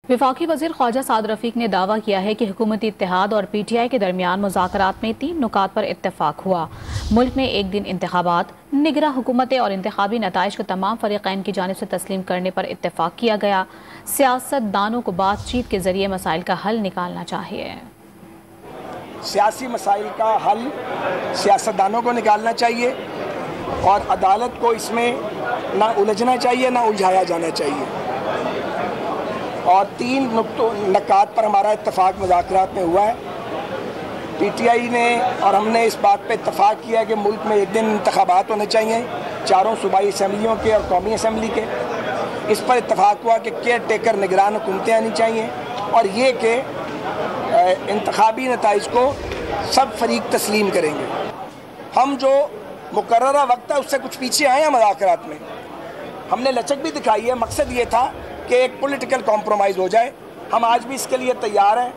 वफाकी वज़ीर ख्वाजा साद रफ़ीक ने दावा किया है कि हुकूमती इत्तेहाद और PTI के दरमियान मुज़ाकरात में 3 नुकात पर इत्तफ़ाक़ हुआ। मुल्क में एक दिन इंतखाबात, निगरां हुकूमतें और इंतखाबी नताइज को तमाम फ़रीक़ैन की जानिब से तस्लीम करने पर इत्तफ़ाक़ किया गया। सियासतदानों को बातचीत के ज़रिए मसाइल का हल निकालना चाहिए। सियासी मसाइल का हल सियासतदानों को निकालना चाहिए और अदालत को इसमें ना उलझना चाहिए ना उलझाया जाना चाहिए। और 3 नुकात पर हमारा इत्तफाक मुज़ाकरात में हुआ है। PTI ने और हमने इस बात पे इत्तफाक किया कि मुल्क में एक दिन इंतखाबात होने चाहिए, चारों सूबाई असम्बलियों के और कौमी असम्बली के। इस पर इत्तफाक हुआ कि केयर टेकर निगरान हुकूमतें आनी चाहिए और ये कि इंतखाबी नताइज को सब फरीक तस्लीम करेंगे। हम जो मुकर्ररा वक्त है उससे कुछ पीछे आए हैं मुज़ाकरात में। हमने लचक भी दिखाई है। मकसद ये था कि एक पॉलिटिकल कॉम्प्रोमाइज़ हो जाए। हम आज भी इसके लिए तैयार हैं।